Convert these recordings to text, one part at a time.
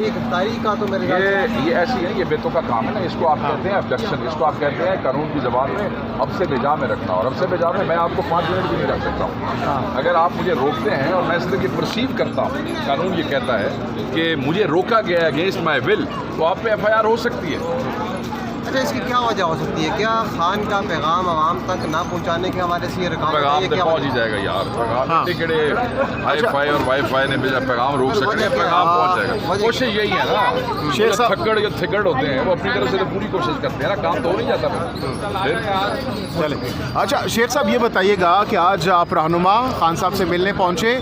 یہ گرفتاری کا تو میرے یہ ایسی ہے، یہ بیتوں کا کام ہے نا، اس کو آپ کہتے ہیں ابڈکشن، اس کو آپ کہتے ہیں قانون کی زبان میں اب سے بجا میں رکھنا، اور اب سے بجا میں آپ کو 5 منٹ بھی نہیں رکھ سکتا ہوں۔ اگر آپ مجھے روکتے ہیں اور میں اس طرح کی پرسیو کرتا ہوں، قانون یہ کہتا ہے کہ مجھے روکا گیا اگینسٹ مائی ول، تو آپ پہ FIR ہو سکتی ہے۔ اچھا، اس کی کیا وجہ ہو سکتی ہے؟ کیا خان کا پیغام عوام تک نہ پہنچانے کے حوالے سے یہ رکاوٹ ہے؟ پیغام تو پہنچ ہی جائے گا یار، پیغام ٹکڑے ہائی فائی اور وائی فائی نے بھیجا پیغام روک سکتے ہیں، پیغام پہنچ جائے گا۔ کوشش یہی ہے نا، شیخ صاحب تھکڑ جو تھکڑ ہوتے ہیں وہ اپنی طرف سے تو پوری کوشش کرتے ہیں نا، کام تو ہو نہیں جاتا پھر۔ چلے اچھا شیخ صاحب یہ بتائیے گا کہ آج آپ رہنما خان صاحب سے ملنے پہنچے،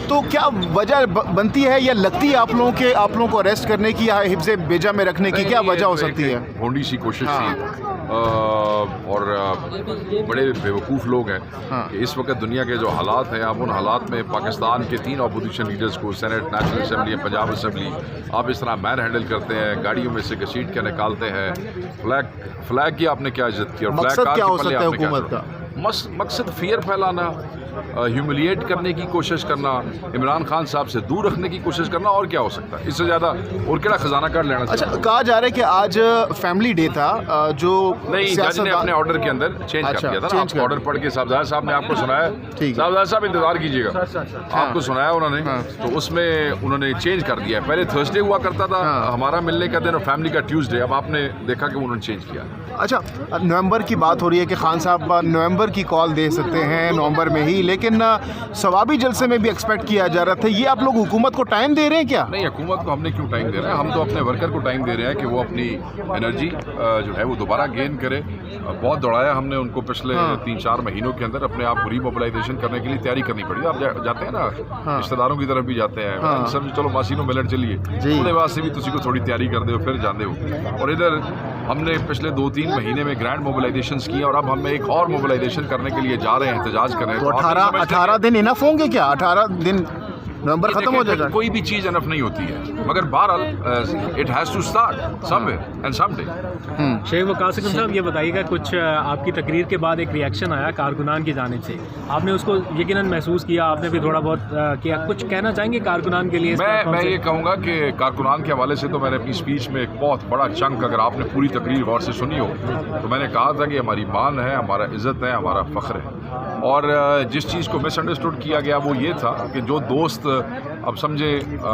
تو کیا وجہ بنتی ہے یا لگتی ہے آپ لوگوں کو اریسٹ کرنے کی یا حفظ بیجا میں رکھنے کی کیا وجہ ہو سکتی ہے؟ بھونڈی سی کوشش تھی، اور بڑے بیوقوف لوگ ہیں کہ اس وقت دنیا کے جو حالات ہیں، آپ ان حالات میں پاکستان کے 3 اپوزیشن لیڈرز کو senate, national assembly, Punjab assembly, آپ اس طرح مین ہینڈل کرتے ہیں، گاڑیوں میں سے گھسیٹ کے نکالتے ہیں، فلیگ کی آپ نے کیا عزت کی، اور مقصد کیا ہو سکتا ہے حکومت کا؟ مقصد فیئر پھیلانا، ہیوملیٹ کرنے کی کوشش کرنا، عمران خان صاحب سے دور رکھنے کی کوشش کرنا، اور کیا ہو سکتا ہے اس سے زیادہ؟ اور کیڑا خزانہ کاٹ لینا اچھا کہا جا رہا ہے کہ آج فیملی ڈے تھا، جو نہیں، جج نے اپنے آرڈر کے اندر چینج کر دیا تھا نا، آپ آرڈر پڑھ کے صاحبزادہ صاحب نے آپ کو سنایا، صاحبزادہ صاحب انتظار کیجیے گا، آپ کو سنایا انہوں نے، تو اس میں انہوں نے چینج کر دیا ہے، پہلے تھرسڈے ہوا کرتا تھا ہمارا ملنے کا دن اور فیملی کا ٹیوزڈے، اب آپ نے دیکھا کہ انہوں نے چینج کیا۔ اچھا نومبر کی بات ہو رہی ہے کہ خان صاحب نومبر کی کال دے سکتے ہیں نومبر میں ہی، لیکن ثوابی جلسے میں بھی ایکسپیکٹ کیا جا رہا تھا، یہ آپ لوگ حکومت کو ٹائم دے رہے ہیں کیا؟ نہیں، حکومت کو ہم نے کیوں ٹائم دے رہے ہیں، ہم تو اپنے ورکر کو ٹائم دے رہے ہیں کہ وہ اپنی انرجی جو ہے وہ دوبارہ گین کرے۔ بہت دوڑایا ہم نے ان کو پچھلے 3-4 مہینوں کے اندر، اپنے آپ کو ری موبلائزیشن کرنے کے لیے تیاری کرنی پڑی۔ آپ جاتے ہیں نا رشتہ داروں کی طرف بھی جاتے ہیں، سب چلو ماسی نو ملن چلیے، وہ واسطے بھی تسی کو تھوڑی تیاری کر دے ہو، پھر جانے ہو۔ اور ادھر ہم نے پچھلے 2-3 مہینے میں گرینڈ موبلائزیشنز کی، اور اب ہم ایک اور موبلائزیشن کرنے کے لیے جا رہے ہیں، احتجاج کر رہے ہیں۔ تو 18 دن انف ہوں گے کیا؟ 18 دن نومبر ختم ہو جائے گا؟ کوئی بھی چیز انف نہیں ہوتی ہے، مگر بہرحال it has to start somewhere and someday. Sheikh Waqar Sikkim صاحب یہ بتائیے گا، کچھ آپ کی تقریر کے بعد ایک ریئیکشن آیا کارکنان کی جانب سے، آپ نے اس کو یقیناً محسوس کیا، آپ نے بھی تھوڑا بہت کیا، کچھ کہنا چاہیں گے کارکنان کے لیے؟ میں یہ کہوں گا کہ کارکنان کے حوالے سے تو میں نے اپنی اسپیچ میں ایک بہت بڑا چنک، اگر آپ نے پوری تقریر غور سے سنی ہو تو میں نے کہا تھا کہ ہماری مان ہے، ہمارا عزت ہے، ہمارا فخر ہے۔ اور جس چیز کو مس انڈرسٹوڈ کیا گیا وہ یہ تھا کہ جو دوست اب سمجھے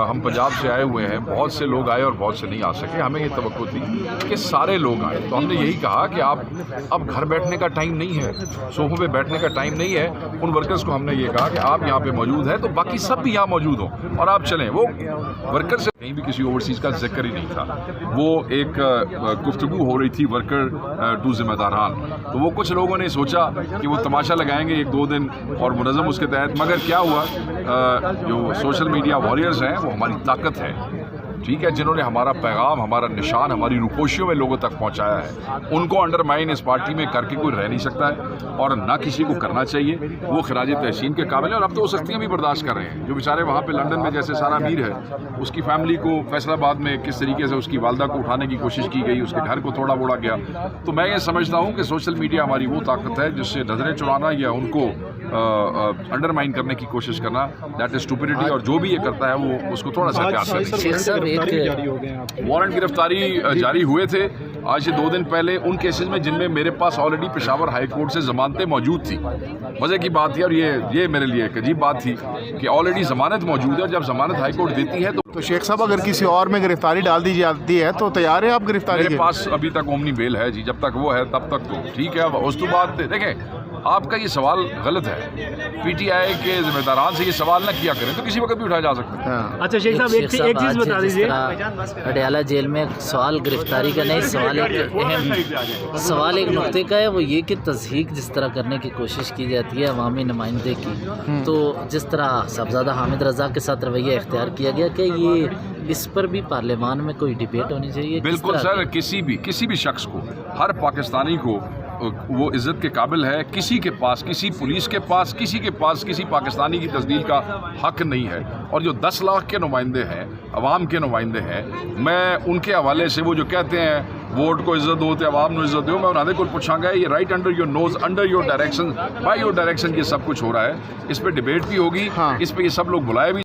ہم پنجاب سے آئے ہوئے ہیں، بہت سے لوگ آئے اور بہت سے نہیں آ سکے، ہمیں یہ توقع تھی کہ سارے لوگ آئے، تو ہم نے یہی کہا کہ آپ اب گھر بیٹھنے کا ٹائم نہیں ہے، صوفوں پہ بیٹھنے کا ٹائم نہیں ہے۔ ان ورکرز کو ہم نے یہ کہا کہ آپ یہاں پہ موجود ہیں تو باقی سب بھی یہاں موجود ہوں اور آپ چلیں۔ وہ ورکر سے کہیں بھی کسی اوورسیز کا ذکر ہی نہیں تھا، وہ ایک گفتگو ہو رہی تھی ورکر ٹو ذمہ داران، تو وہ کچھ لوگوں نے سوچا کہ وہ تماشا لگائیں گے 1-2 دن اور منظم اس کے تحت، مگر کیا ہوا، جو سوشل میڈیا واریئرز ہیں وہ ہماری طاقت ہے، ٹھیک ہے، جنہوں نے ہمارا پیغام، ہمارا نشان ہماری روپوشیوں میں لوگوں تک پہنچایا ہے، ان کو انڈرمائن اس پارٹی میں کر کے کوئی رہ نہیں سکتا ہے اور نہ کسی کو کرنا چاہیے۔ وہ خراج تحسین کے قابل ہیں، اور اب تو وہ سختیاں بھی برداشت کر رہے ہیں۔ جو بیچارے وہاں پہ لندن میں جیسے سارا امیر ہے، اس کی فیملی کو فیصل آباد میں کس طریقے سے اس کی والدہ کو اٹھانے کی کوشش کی گئی، اس کے گھر کو توڑا موڑا گیا، تو میں یہ سمجھتا ہوں کہ سوشل میڈیا ہماری وہ طاقت ہے جس سے نظریں چڑھانا یا ان کو انڈرمائن کرنے کی کوشش کرنا، دیٹ از اسٹوپڈٹی، اور جو بھی یہ کرتا ہے وہ اس کو تھوڑا سا پیار کرے۔ شیخ صاحب ایک وارنٹ گرفتاری جاری ہوئے تھے آج سے 2 دن پہلے ان کیسز میں جن میں میرے پاس آلریڈی پشاور ہائی کورٹ سے ضمانتیں موجود تھی۔ مزے کی بات تھی، اور یہ میرے لیے ایک عجیب بات تھی کہ آلریڈی ضمانت موجود ہے، اور جب ضمانت ہائی کورٹ دیتی ہے تو شیخ صاحب اگر کسی اور میں گرفتاری ڈال دی جاتی ہے تو تیار ہے آپ گرفتاری؟ میرے پاس ابھی تک اومنی بیل ہے جی، جب تک وہ ہے تب تک تو ٹھیک ہے۔ اس تو بعد دیکھیں، آپ کا یہ سوال غلط ہے، پی ٹی آئی کے ذمہ داران سے یہ سوال نہ کیا کریں تو کسی وقت بھی اٹھایا جا سکتا ہے۔ اچھا شیخ صاحب ایک چیز بتا دیجیے، اڈیالہ جیل میں سوال گرفتاری کا نہیں، سوال ایک اہم سوال ایک نقطے کا ہے، وہ یہ کہ تضحیک جس طرح کرنے کی کوشش کی جاتی ہے عوامی نمائندے کی، تو جس طرح صاحبزادہ حامد رضا کے ساتھ رویہ اختیار کیا گیا کہ یہ اس پر بھی پارلیمان میں کوئی ڈیبیٹ ہونی چاہیے؟ بالکل سر، کسی بھی شخص کو، ہر پاکستانی کو وہ عزت کے قابل ہے، کسی کے پاس، کسی پولیس کے پاس، کسی پاکستانی کی تجدید کا حق نہیں ہے۔ اور جو 10 لاکھ کے نمائندے ہیں، عوام کے نمائندے ہیں، میں ان کے حوالے سے وہ جو کہتے ہیں ووٹ کو عزت دو تے عوام نو عزت دو، میں انہوں کو پوچھاں گا یہ right under your nose, under your direction, by your direction یہ سب کچھ ہو رہا ہے، اس پہ ڈیبیٹ بھی ہوگی، اس پہ یہ سب لوگ بلائے بھی